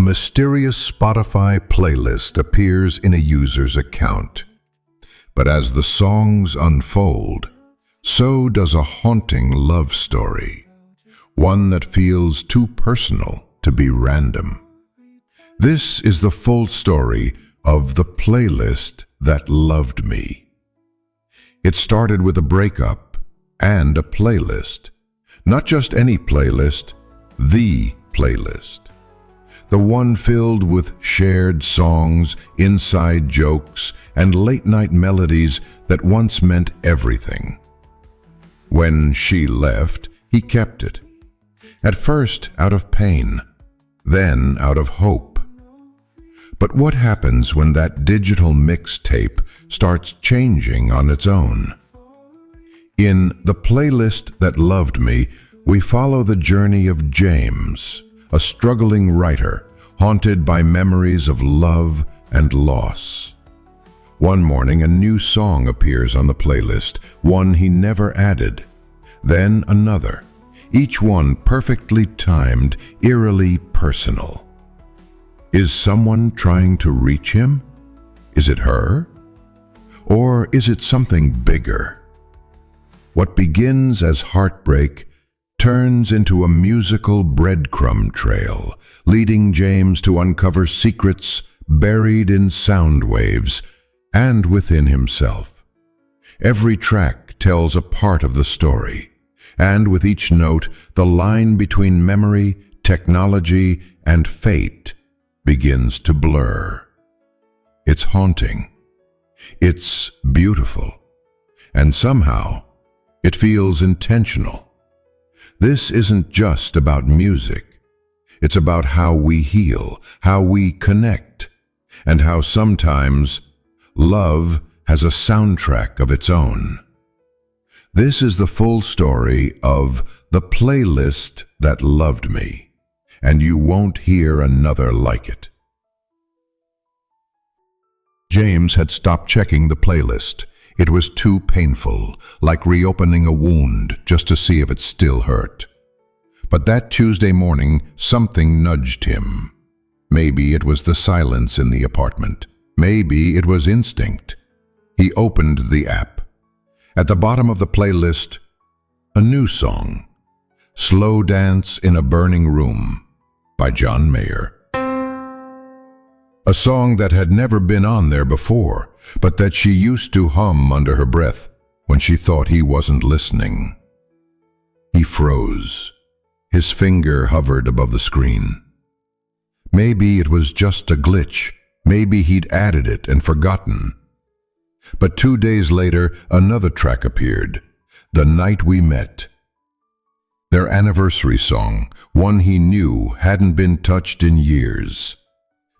mysterious Spotify playlist appears in a user's account. But as the songs unfold, so does a haunting love story, one that feels too personal to be random. This is the full story of the playlist that loved me. It started with a breakup and a playlist. Not just any playlist, the playlist. The one filled with shared songs, inside jokes, and late-night melodies that once meant everything. When she left, he kept it. At first out of pain, then out of hope. But what happens when that digital mixtape starts changing on its own? In The Playlist That Loved Me, we follow the journey of James, a struggling writer, haunted by memories of love and loss. One morning, a new song appears on the playlist, one he never added. Then another, each one perfectly timed, eerily personal. Is someone trying to reach him? Is it her? Or is it something bigger? What begins as heartbreak turns into a musical breadcrumb trail, leading James to uncover secrets buried in sound waves and within himself. Every track tells a part of the story, and with each note, the line between memory, technology, and fate begins to blur. It's haunting. It's beautiful. And somehow, it feels intentional. This isn't just about music. It's about how we heal, how we connect, and how sometimes love has a soundtrack of its own. This is the full story of The Playlist That Loved Me, and you won't hear another like it. James had stopped checking the playlist. It was too painful, like reopening a wound just to see if it still hurt. But that Tuesday morning, something nudged him. Maybe it was the silence in the apartment. Maybe it was instinct. He opened the app. At the bottom of the playlist, a new song, Slow Dance in a Burning Room by John Mayer. A song that had never been on there before, but that she used to hum under her breath when she thought he wasn't listening. He froze. His finger hovered above the screen. Maybe it was just a glitch. Maybe he'd added it and forgotten. But 2 days later, another track appeared, The Night We Met. Their anniversary song, one he knew hadn't been touched in years.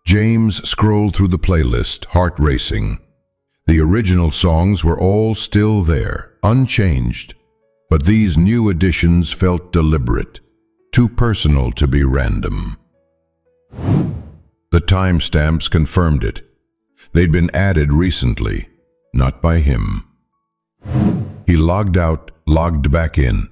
James scrolled through the playlist, heart racing. The original songs were all still there, unchanged, but these new additions felt deliberate, too personal to be random. The timestamps confirmed it. They'd been added recently, not by him. He logged out, logged back in.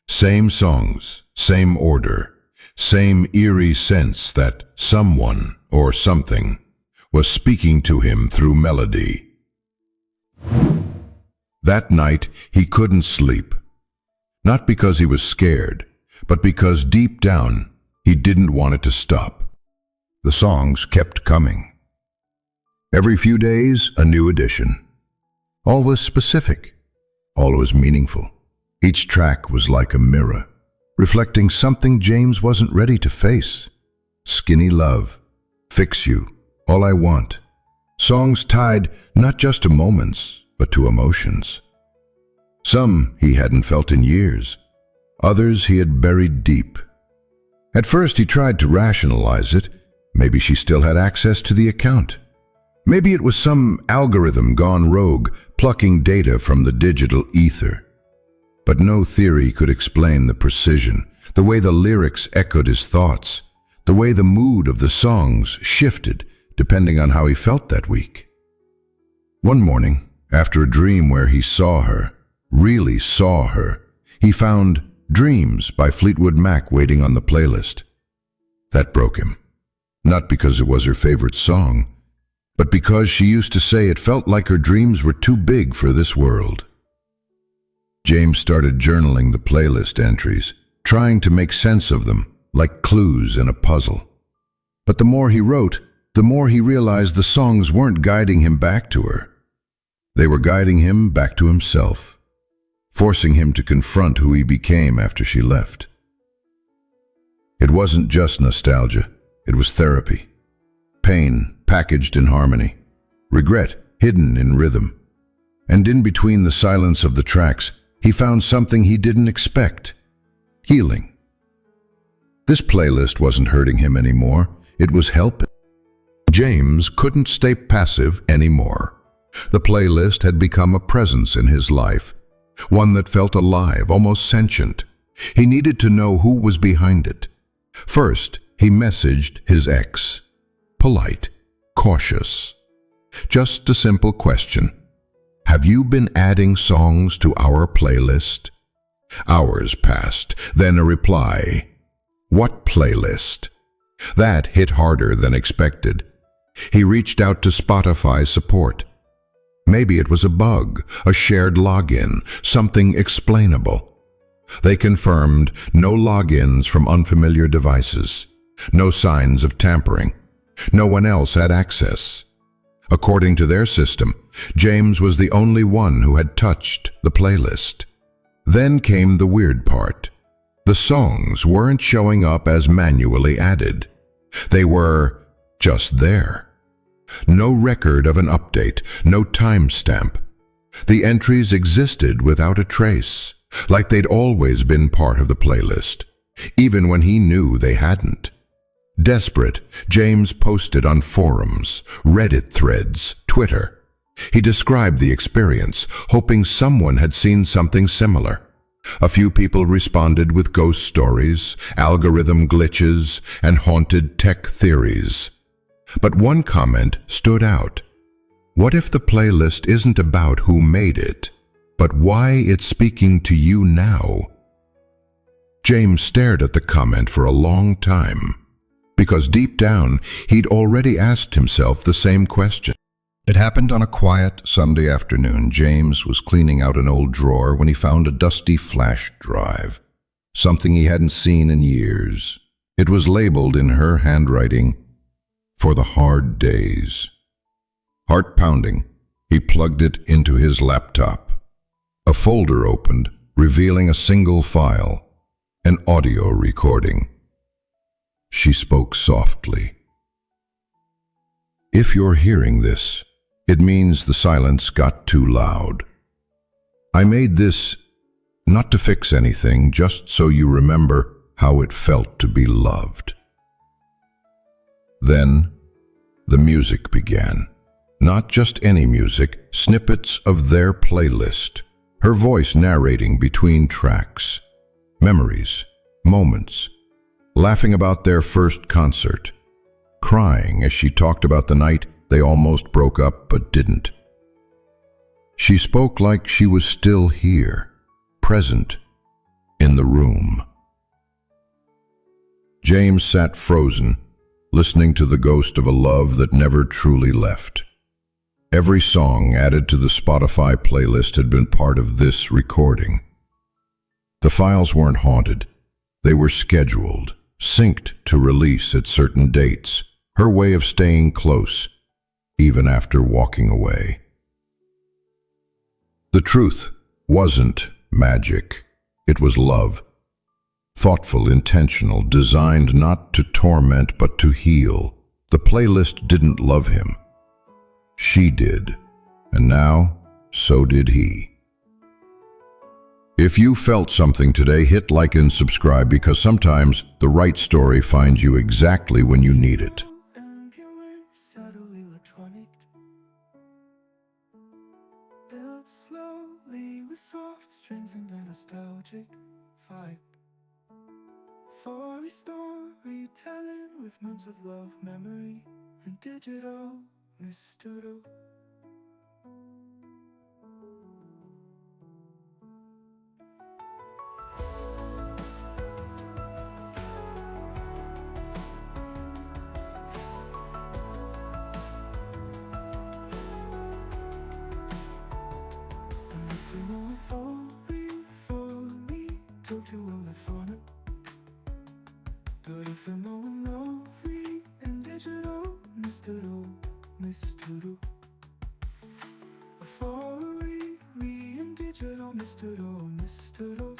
Same songs, same order, same eerie sense that someone or something was speaking to him through melody. That night, he couldn't sleep. Not because he was scared, but because deep down, he didn't want it to stop. The songs kept coming. Every few days, a new addition. Always specific, always meaningful. Each track was like a mirror, reflecting something James wasn't ready to face. Skinny Love, Fix You, All I Want. Songs tied not just to moments, but to emotions. Some he hadn't felt in years. Others he had buried deep. At first he tried to rationalize it. Maybe she still had access to the account. Maybe it was some algorithm gone rogue, plucking data from the digital ether. But no theory could explain the precision, the way the lyrics echoed his thoughts, the way the mood of the songs shifted depending on how he felt that week. One morning, after a dream where he saw her, really saw her, he found Dreams by Fleetwood Mac waiting on the playlist. That broke him. not because it was her favorite song, but because she used to say it felt like her dreams were too big for this world. James started journaling the playlist entries, trying to make sense of them, like clues in a puzzle. But the more he wrote, the more he realized the songs weren't guiding him back to her. They were guiding him back to himself, forcing him to confront who he became after she left. It wasn't just nostalgia, it was therapy. Pain packaged in harmony, regret hidden in rhythm. And in between the silence of the tracks, he found something he didn't expect: healing. This playlist wasn't hurting him anymore, it was helping. James couldn't stay passive anymore. The playlist had become a presence in his life, one that felt alive, almost sentient. He needed to know who was behind it. First, he messaged his ex. Polite, cautious. Just a simple question. Have you been adding songs to our playlist? Hours passed, then a reply. What playlist? That hit harder than expected. He reached out to Spotify support. Maybe it was a bug, a shared login, something explainable. They confirmed no logins from unfamiliar devices, no signs of tampering. No one else had access. According to their system, James was the only one who had touched the playlist. Then came the weird part. The songs weren't showing up as manually added. They were just there. No record of an update, no timestamp. The entries existed without a trace, like they'd always been part of the playlist, even when he knew they hadn't. Desperate, James posted on forums, Reddit threads, Twitter. He described the experience, hoping someone had seen something similar. A few people responded with ghost stories, algorithm glitches, and haunted tech theories. But one comment stood out. What if the playlist isn't about who made it, but why it's speaking to you now? James stared at the comment for a long time, because deep down he'd already asked himself the same question. It happened on a quiet Sunday afternoon. James was cleaning out an old drawer when he found a dusty flash drive, something he hadn't seen in years. It was labeled in her handwriting, "For the hard days." Heart pounding, he plugged it into his laptop. A folder opened, revealing a single file, an audio recording. She spoke softly. "If you're hearing this, it means the silence got too loud. I made this not to fix anything, just so you remember how it felt to be loved." Then, the music began. Not just any music, snippets of their playlist. Her voice narrating between tracks. Memories, moments, laughing about their first concert, crying as she talked about the night they almost broke up but didn't. She spoke like she was still here, present, in the room. James sat frozen, listening to the ghost of a love that never truly left. Every song added to the Spotify playlist had been part of this recording. The files weren't haunted. They were scheduled, synced to release at certain dates, her way of staying close, even after walking away. The truth wasn't magic. It was love. Thoughtful, intentional, designed not to torment but to heal. The playlist didn't love him. She did, and now so did he. If you felt something today, hit like and subscribe, because sometimes the right story finds you exactly when you need it. Built slowly with soft strings and a nostalgic vibe. For storytelling with months of love, memory, and digital mystery. 또 교환을 phone But if I'm on lovely and digital Mr. For we and digital Mr.